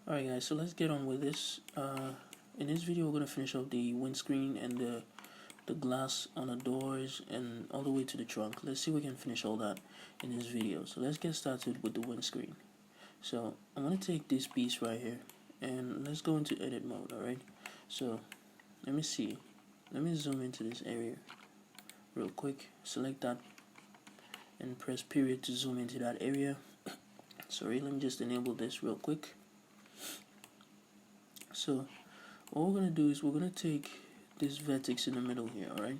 Alright guys, so let's get on with this. In this video we're going to finish off the windscreen and the glass on the doors and all the way to the trunk. Let's see if we can finish all that in this video. So let's get started with the windscreen. So I'm going to take this piece right here and let's go into edit mode. Alright, so let me zoom into this area real quick. Select that and press period to zoom into that area. Sorry, let me just enable this real quick. So what we're going to do is we're going to take this vertex in the middle here, alright,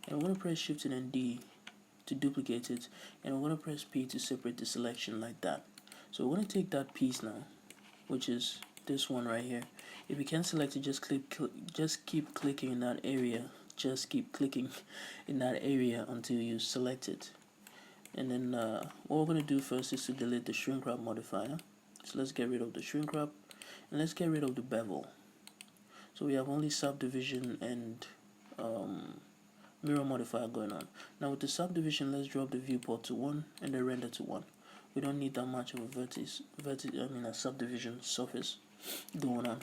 and we're going to press shift and then D to duplicate it, and we're going to press P to separate the selection like that. So we're going to take that piece now, which is this one right here. If you can't select it, just keep clicking in that area, just keep clicking in that area until you select it. And then what we're going to do first is to delete the shrink wrap modifier. So let's get rid of the shrink wrap and let's get rid of the bevel. So we have only subdivision and mirror modifier going on. Now with the subdivision, let's drop the viewport to 1 and the render to 1. We don't need that much of a subdivision surface going on.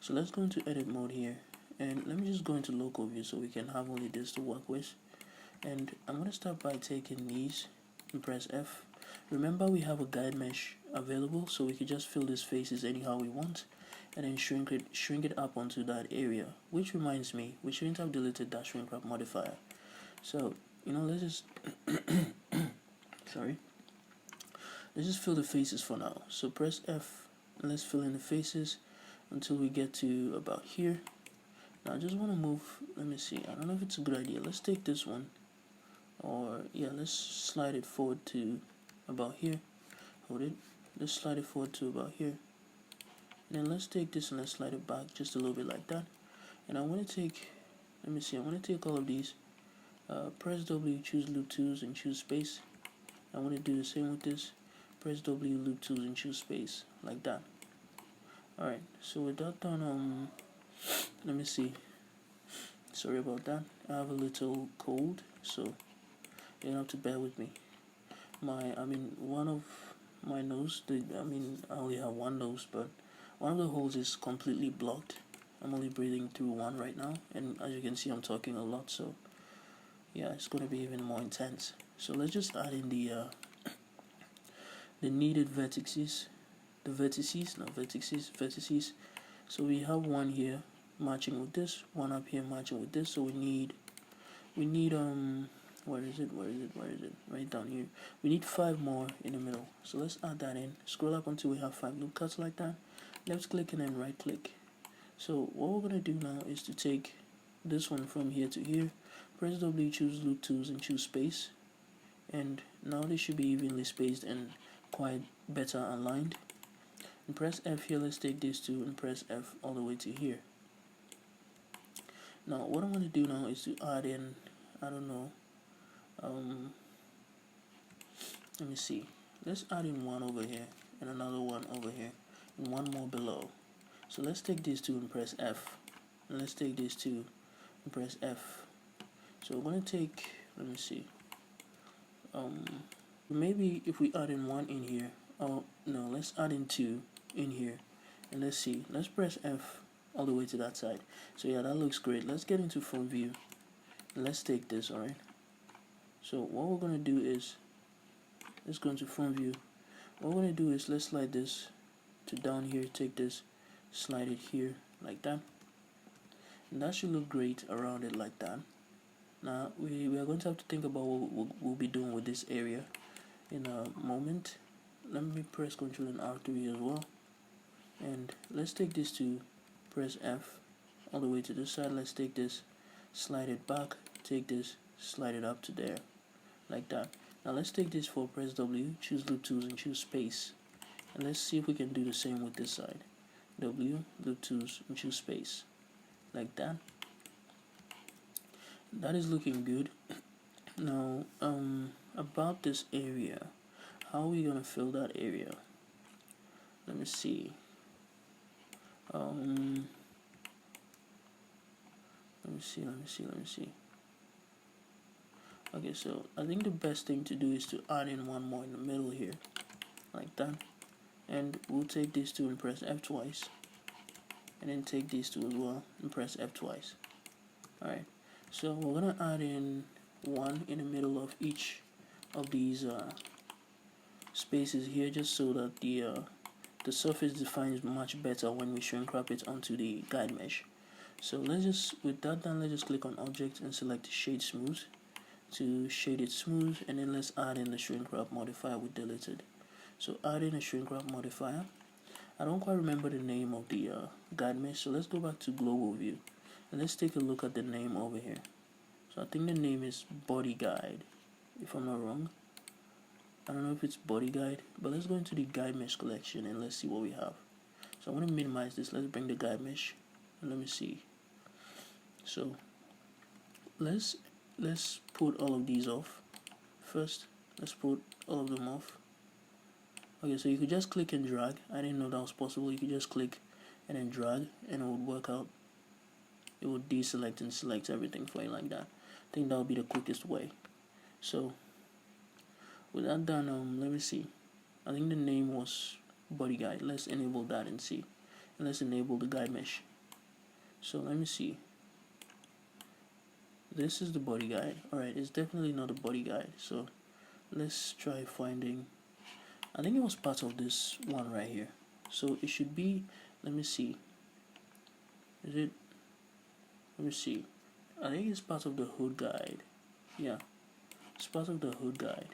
So let's go into edit mode here and let me just go into local view so we can have only this to work with. And I'm going to start by taking these and press F. Remember we have a guide mesh available, so we can just fill these faces anyhow we want and then shrink it up onto that area. Which reminds me, we shouldn't have deleted that shrink wrap modifier. So let's just sorry, let's just fill the faces for now. So press F and let's fill in the faces until we get to about here. Now I just want to move, let me see, I don't know if it's a good idea. Let's take this one, or yeah, let's slide it forward to about here. Hold it, let's slide it forward to about here. And then let's take this and let's slide it back just a little bit like that. And I want to take, let me see, I want to take all of these, press W, choose loop tools and choose space. I want to do the same with this, press W, loop tools and choose space, like that. Alright, so with that done, let me see, sorry about that, I have a little cold, so you have to bear with me. One of my nose, I only have one nose, but one of the holes is completely blocked. I'm only breathing through one right now, and as you can see I'm talking a lot, so yeah, it's going to be even more intense. So let's just add in the needed vertices, vertices. So we have one here matching with this, one up here matching with this, so we need where is it, right down here. We need 5 more in the middle, so let's add that in. Scroll up until we have 5 loop cuts like that, left click and then right click. So what we're going to do now is to take this one from here to here, press W, choose loop tools and choose space, and now they should be evenly spaced and quite better aligned. And press F here, let's take these two and press F all the way to here. Now what I'm going to do now is to add in, I don't know, let me see, let's add in one over here and another one over here and one more below. So let's take these two and press F, and let's take these two and press F. So we're going to take, let me see, maybe if we add in one in here, oh no, let's add in 2 in here, and let's see, let's press F all the way to that side. So yeah, that looks great. Let's get into front view. Let's take this, alright. So what we're going to do is, let's go into front view. What we're going to do is let's slide this to down here, take this, slide it here like that, and that should look great around it like that. Now we are going to have to think about what we'll be doing with this area in a moment. Let me press Ctrl and R3 as well, and let's take this to press F all the way to this side. Let's take this, slide it back, take this, slide it up to there like that. Now let's take this for press W, choose loop tools and choose space, and let's see if we can do the same with this side. W, loop tools and choose space like that. That is looking good. Now about this area, how are we gonna fill that area? Let me see. Let me see. Okay, so I think the best thing to do is to add in one more in the middle here, like that. and we'll take these two and press F twice, and then take these two as well and press F twice. Alright, so we're gonna add in one in the middle of each of these spaces here, just so that the surface defines much better when we shrink wrap it onto the guide mesh. So let's just, with that done, let's just click on object and select shade smooth to shade it smooth, and then let's add in the shrink wrap modifier we deleted. So add in a shrink wrap modifier. I don't quite remember the name of the guide mesh, so let's go back to global view and let's take a look at the name over here. So I think the name is body guide, if I'm not wrong. I don't know if it's body guide, but let's go into the guide mesh collection and let's see what we have. So I'm going to minimize this. Let's bring the guide mesh and let me see. So let's put all of these off first. Let's put all of them off. Okay, so you could just click and drag. I didn't know that was possible. You could just click and then drag and it would work out. It would deselect and select everything for you like that. I think that would be the quickest way. So with that done, let me see. I think the name was body guide. Let's enable that and see. And let's enable the guide mesh. So let me see. This is the body guide. Alright, it's definitely not the body guide. So let's try finding. I think it was part of this one right here. So it should be, let me see. Is it? Let me see. I think it's part of the hood guide. Yeah, it's part of the hood guide.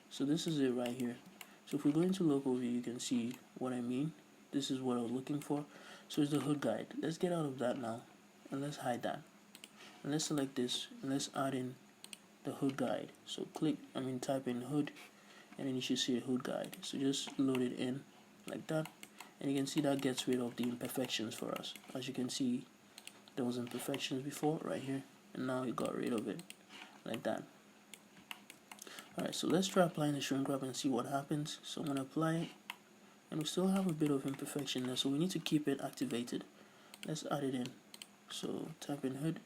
So this is it right here. So if we go into local view, you can see what I mean. This is what I was looking for. So it's the hood guide. Let's get out of that now and let's hide that. And let's select this and let's add in the hood guide. So type in hood, and then you should see the hood guide. So just load it in like that, and you can see that gets rid of the imperfections for us. As you can see, there was imperfections before right here, and now it got rid of it like that. Alright, so let's try applying the shrink wrap and see what happens. So I'm going to apply it, and we still have a bit of imperfection there, so we need to keep it activated. Let's add it in. So type in hood,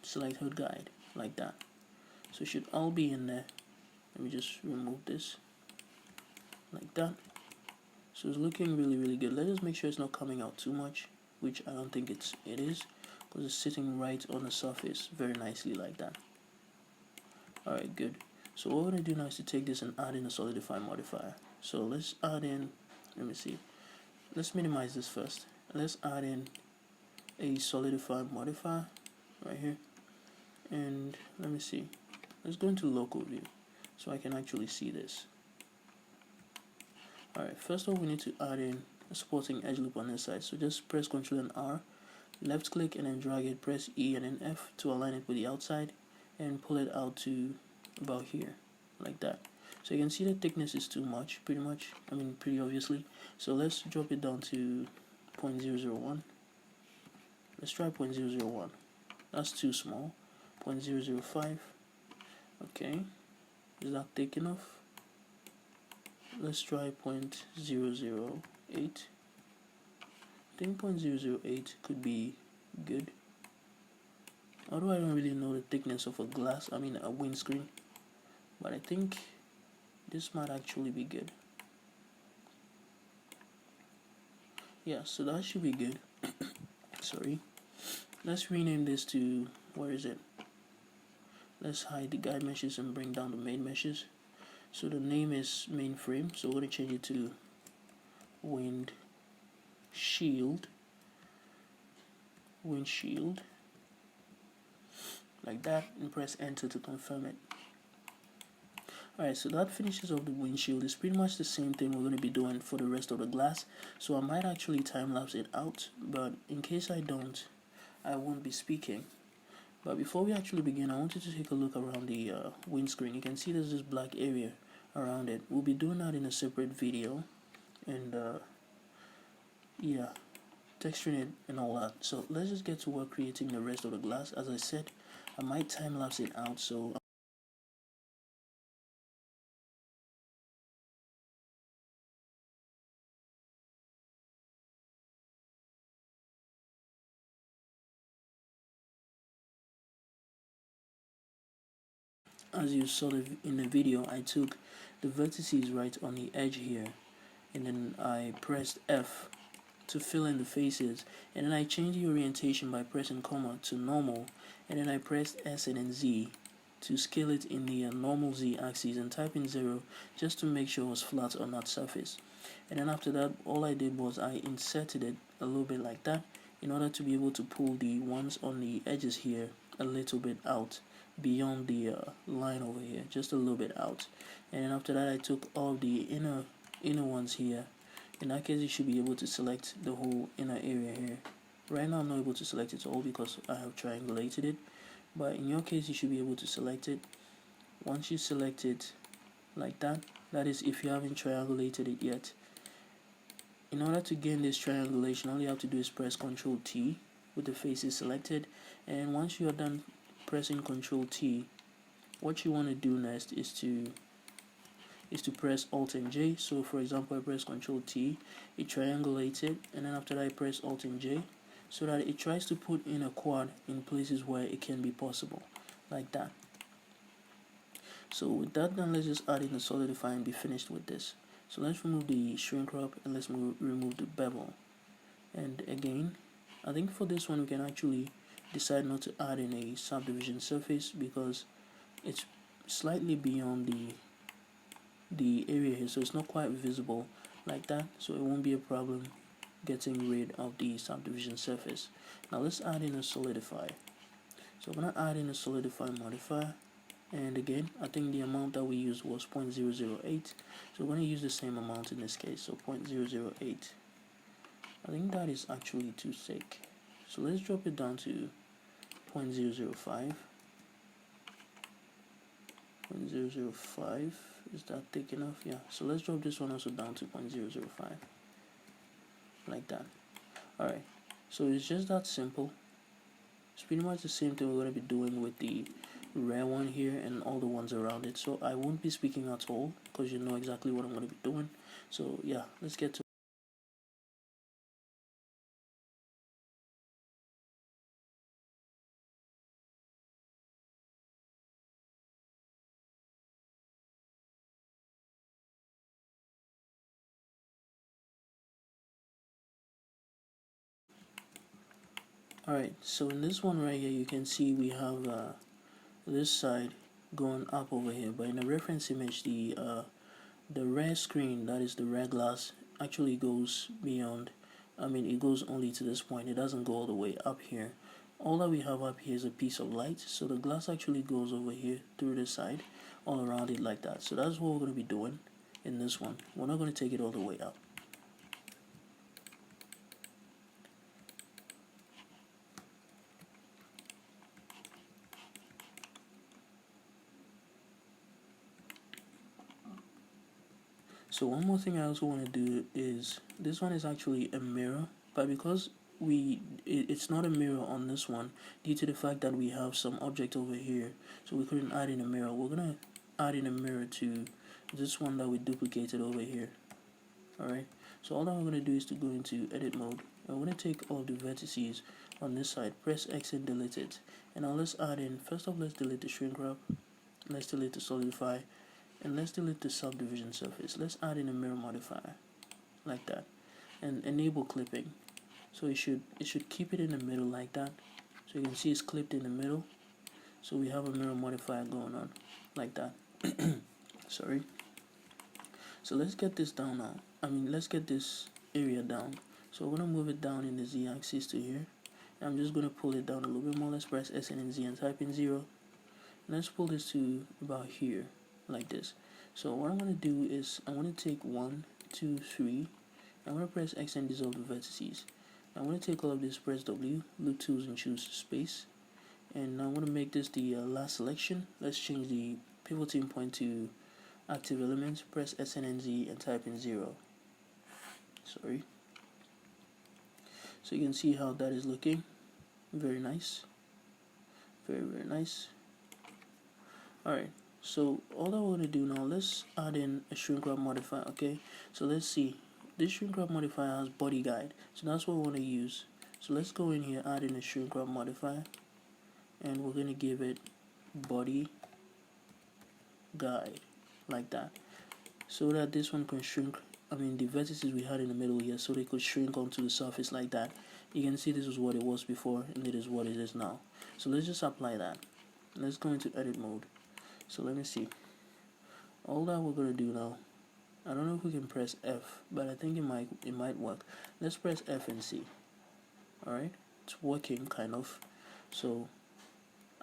select hood guide like that. So it should all be in there. Let me just remove this like that. So it's looking really good. Let's just make sure it's not coming out too much, which I don't think it is, because it's sitting right on the surface very nicely like that. Alright, good. So what we're going to do now is to take this and add in a solidify modifier. So let's add in, let me see, let's minimize this first. Let's add in a solidify modifier right here, and let me see, let's go into local view so I can actually see this. Alright, first of all we need to add in a supporting edge loop on this side. So just press Ctrl and R, left click and then drag it, press E and then F to align it with the outside, and pull it out to about here like that. So you can see the thickness is too much, pretty obviously. So let's drop it down to 0.001. Let's try 0.001. That's too small. 0.005. Okay, is that thick enough? Let's try 0.008. I think 0.008 could be good. Although I don't really know the thickness of a windscreen, but I think this might actually be good. Yeah, so that should be good. Sorry. Let's rename this to, where is it? Let's hide the guide meshes and bring down the main meshes. So the name is mainframe, so we're going to change it to windshield, like that, and press enter to confirm it. Alright, so that finishes off the windshield. It's pretty much the same thing we're going to be doing for the rest of the glass. So I might actually time lapse it out, but in case I don't, I won't be speaking. But before we actually begin, I want you to take a look around the windscreen. You can see there's this black area around it. We'll be doing that in a separate video, and yeah, texturing it and all that. So let's just get to work creating the rest of the glass. As I said, I might time lapse it out, so as you saw in the video, I took the vertices right on the edge here, and then I pressed F to fill in the faces, and then I changed the orientation by pressing comma to normal, and then I pressed S and then Z to scale it in the normal Z axis and type in 0 just to make sure it was flat on that surface. And then after that, all I did was I inserted it a little bit like that in order to be able to pull the ones on the edges here a little bit out beyond the line over here, just a little bit out. And then after that, I took all the inner ones here. In that case, you should be able to select the whole inner area here. Right now I'm not able to select it all because I have triangulated it, but in your case you should be able to select it. Once you select it like that, that is if you haven't triangulated it yet. In order to gain this triangulation, all you have to do is press Ctrl T with the faces selected, and once you are done pressing Ctrl T, what you want to do next is to press Alt and J. So for example, I press Ctrl T, it triangulates it, and then after that I press Alt and J, so that it tries to put in a quad in places where it can be possible, like that. So with that done, let's just add in the solidify and be finished with this. So let's remove the shrink wrap and let's remove the bevel. And again, I think for this one we can actually decide not to add in a subdivision surface because it's slightly beyond the area here, so it's not quite visible like that, so it won't be a problem getting rid of the subdivision surface. Now let's add in a solidify. So I'm going to add in a solidify modifier, and again I think the amount that we used was 0.008, so we're going to use the same amount in this case, so 0.008. I think that is actually too thick, so let's drop it down to 0.005. 0.005, is that thick enough? Yeah, so let's drop this one also down to 0.005, like that. Alright, so it's just that simple. It's pretty much the same thing we're going to be doing with the rear one here and all the ones around it, so I won't be speaking at all because you know exactly what I'm going to be doing. So yeah, let's get to Alright, so in this one right here you can see we have this side going up over here, but in the reference image the rear screen, that is the rear glass, actually goes beyond. I mean, it goes only to this point, it doesn't go all the way up here. All that we have up here is a piece of light, so the glass actually goes over here through the side all around it like that. So that's what we're going to be doing in this one. We're not going to take it all the way up. So one more thing I also want to do is, this one is actually a mirror, but because it's not a mirror on this one due to the fact that we have some object over here, so we couldn't add in a mirror. We're gonna add in a mirror to this one that we duplicated over here. Alright, so all that we're gonna do is to go into edit mode, and we're gonna take all of the vertices on this side, press X and delete it. And now let's add in, first off let's delete the shrink wrap, let's delete the solidify, and let's delete the subdivision surface. Let's add in a mirror modifier like that and enable clipping, so it should keep it in the middle like that, so you can see it's clipped in the middle, so we have a mirror modifier going on like that. Sorry. So let's get this down now. Let's get this area down. So we're going to move it down in the Z axis to here. And I'm just going to pull it down a little bit more. Let's press S and Z and type in 0. And let's pull this to about here, like this. So what I'm going to do is I'm going to take 1, 2, 3. I'm going to press X and dissolve the vertices. I'm going to take all of this, press W, loop tools and choose space. And I'm going to make this the last selection. Let's change the pivoting point to active elements, press S and Z and type in 0. Sorry. So you can see how that is looking. Very nice. Very, very nice. Alright, so all that we're going to do now, let's add in a shrink wrap modifier, okay? So let's see. This shrink wrap modifier has body guide, so that's what we want to use. So let's go in here, add in a shrink wrap modifier, and we're going to give it body guide, like that. so that this one can shrink. I mean, the vertices we had in the middle here, so they could shrink onto the surface like that. You can see this is what it was before, and it is what it is now. So let's just apply that. Let's go into edit mode. So let me see. All that we're gonna do now, I don't know if we can press F, but I think it might work. Let's press F and see. Alright, it's working kind of. So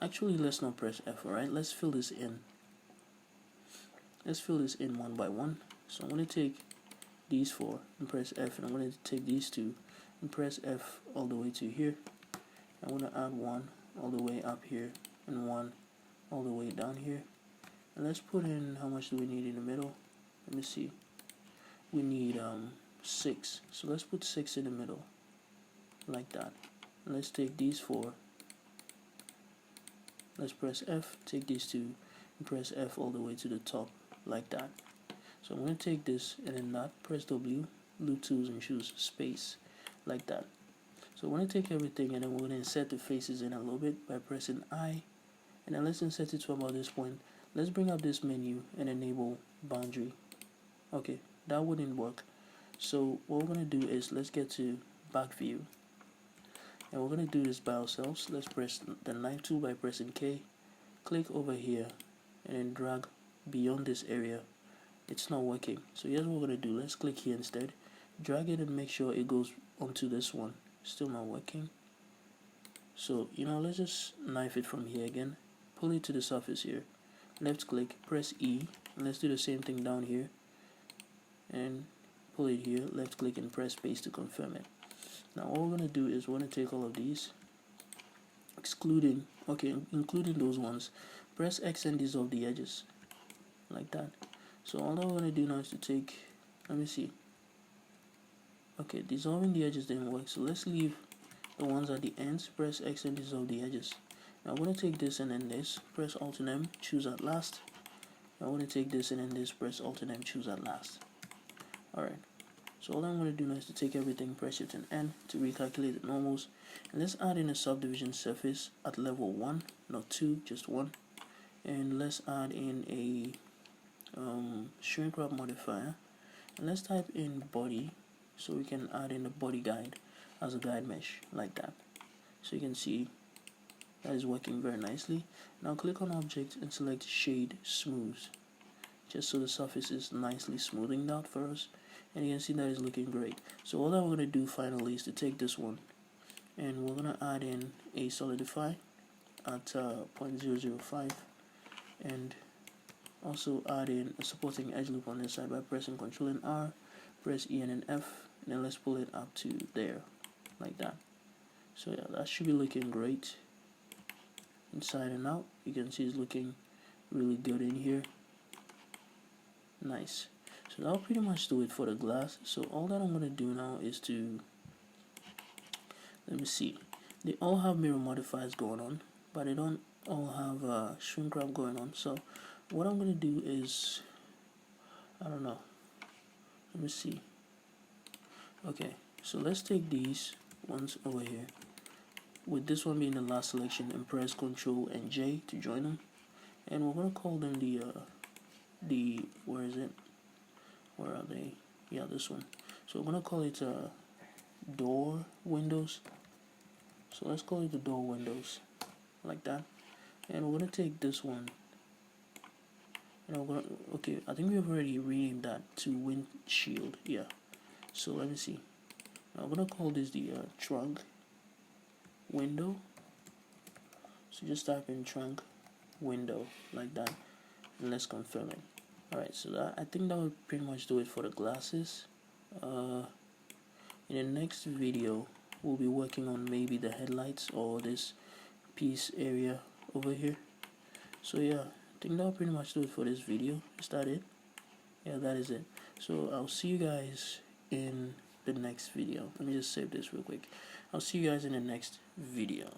actually let's not press F, alright? Let's fill this in. Let's fill this in one by one. So I'm gonna take these four and press F, and I'm gonna take these two and press F all the way to here. I'm gonna add one all the way up here and one all the way down here. And let's put in, how much do we need in the middle? Let me see. We need 6. So let's put 6 in the middle, like that. And let's take these four. Let's press F, take these two, and press F all the way to the top, like that. So I'm going to take this and then that, press W, loop tools, and choose space, like that. So we're going to take everything and then we're going to insert the faces in a little bit by pressing I. And then let's insert it to about this point. Let's bring up this menu and enable boundary. Okay, that wouldn't work. So what we're going to do is let's get to back view. And we're going to do this by ourselves. Let's press the knife tool by pressing K. Click over here and then drag beyond this area. It's not working. So here's what we're going to do. Let's click here instead. Drag it and make sure it goes onto this one. Still not working. So, let's just knife it from here again. Pull it to the surface here. Left click, press E. And let's do the same thing down here. And pull it here. Left click and press space to confirm it. Now what we're going to do is we're going to take all of these, including those ones. Press X and dissolve the edges, like that. So all that we're going to do now is to take, let me see. Okay, dissolving the edges didn't work, so let's leave the ones at the ends. Press X and dissolve the edges. Now I'm going to take this and then this, press Alt and M, choose at last. Now I'm going to take this and then this, press Alt and M, choose at last. Alright, so all I'm going to do now is to take everything, press Shift and N to recalculate the normals. And let's add in a subdivision surface at level 1, not 2, just 1. And let's add in a shrink wrap modifier. And let's type in body, so we can add in a body guide as a guide mesh, like that. So you can see that is working very nicely. Now click on object and select shade smooth, just so the surface is nicely smoothing out for us. And you can see that is looking great. So all that we're going to do finally is to take this one and we're going to add in a solidify at 0.005 and also add in a supporting edge loop on this side by pressing Ctrl and R, press E and then F, and then let's pull it up to there, like that. So yeah, that should be looking great inside and out. You can see it's looking really good in here. Nice. So that'll pretty much do it for the glass. So all that I'm going to do now is to, let me see, they all have mirror modifiers going on, but they don't all have shrink wrap going on. So what I'm going to do is, I don't know, let me see. Okay, so let's take these ones over here, with this one being the last selection, and press Ctrl and J to join them. And we're going to call them the where is it? Where are they? Yeah, this one. So we're going to call it door windows. So let's call it the door windows, like that. And we're going to take this one. And we're going to, okay, I think we've already renamed that to windshield. Yeah. So let me see. Now I'm going to call this the trunk window. So just type in trunk window, like that. And let's confirm it. Alright, so that, I think that would pretty much do it for the glasses. In the next video, we'll be working on maybe the headlights or this piece area over here. So yeah, I think that will pretty much do it for this video. Is that it? Yeah, that is it. So I'll see you guys in the next video. Let me just save this real quick. I'll see you guys in the next video.